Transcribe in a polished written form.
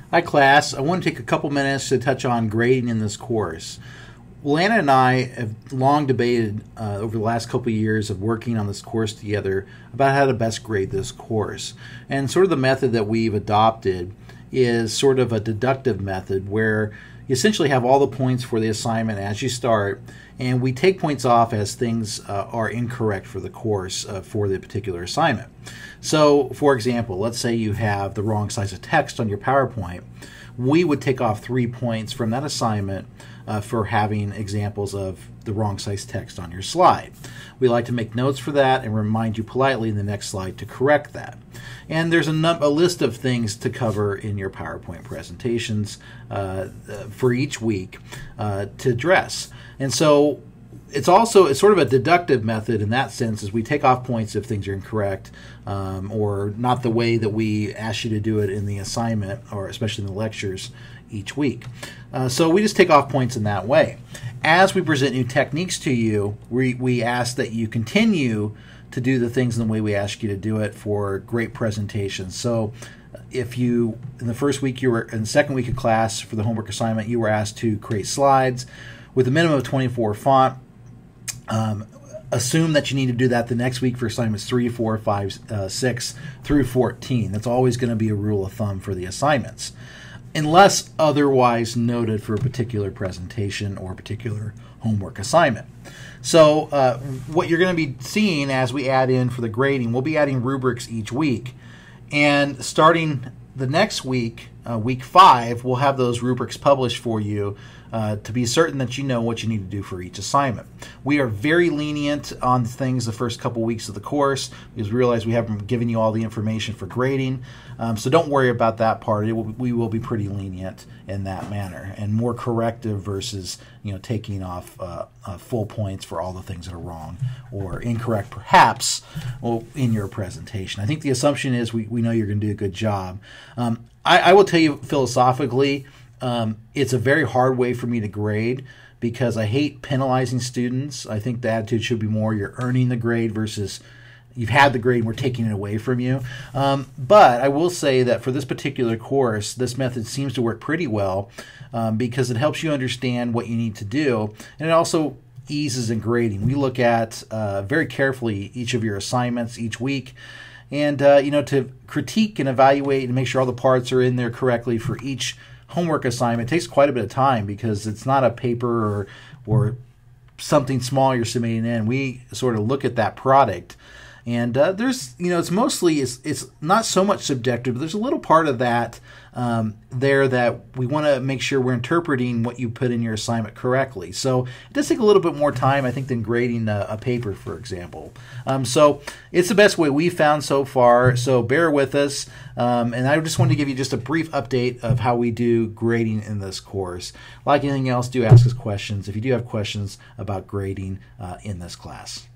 Hi class, I want to take a couple minutes to touch on grading in this course. Lana and I have long debated over the last couple of years of working on this course together about how to best grade this course. And sort of the method that we've adopted is sort of a deductive method where you essentially have all the points for the assignment as you start, and we take points off as things are incorrect for the course for the particular assignment. So, for example, let's say you have the wrong size of text on your PowerPoint. We would take off 3 points from that assignment for having examples of the wrong size text on your slide. We like to make notes for that and remind you politely in the next slide to correct that. And there's a list of things to cover in your PowerPoint presentations for each week to address. And so it's sort of a deductive method in that sense, as we take off points if things are incorrect or not the way that we ask you to do it in the assignment, or especially in the lectures each week. So we just take off points in that way. As we present new techniques to you, we ask that you continue to do the things in the way we ask you to do it for great presentations. So if you, in the first week, in the second week of class for the homework assignment, you were asked to create slides with a minimum of 24 font, assume that you need to do that the next week for assignments 3, 4, 5, 6 through 14. That's always going to be a rule of thumb for the assignments, unless otherwise noted for a particular presentation or a particular homework assignment. So what you're going to be seeing as we add in for the grading, we'll be adding rubrics each week. And starting the next week, week 5, we'll have those rubrics published for you to be certain that you know what you need to do for each assignment. We are very lenient on things the first couple weeks of the course because we realize we haven't given you all the information for grading. So don't worry about that part. We will be pretty lenient in that manner and more corrective versus taking off full points for all the things that are wrong or incorrect perhaps in your presentation. I think the assumption is we know you're going to do a good job. I will tell you philosophically, it's a very hard way for me to grade because I hate penalizing students. I think the attitude should be more you're earning the grade versus you've had the grade and we're taking it away from you. But I will say that for this particular course, this method seems to work pretty well because it helps you understand what you need to do, and it also eases in grading. We look at very carefully each of your assignments each week, and to critique and evaluate and make sure all the parts are in there correctly for each homework assignment takes quite a bit of time because it's not a paper or something small you're submitting in. We sort of look at that product, and there's it's mostly it's not so much subjective, but there's a little part of that there that we want to make sure we're interpreting what you put in your assignment correctly. So it does take a little bit more time, I think, than grading a paper, for example. So it's the best way we've found so far, so bear with us. And I just wanted to give you just a brief update of how we do grading in this course. Like anything else, do ask us questions if you do have questions about grading in this class.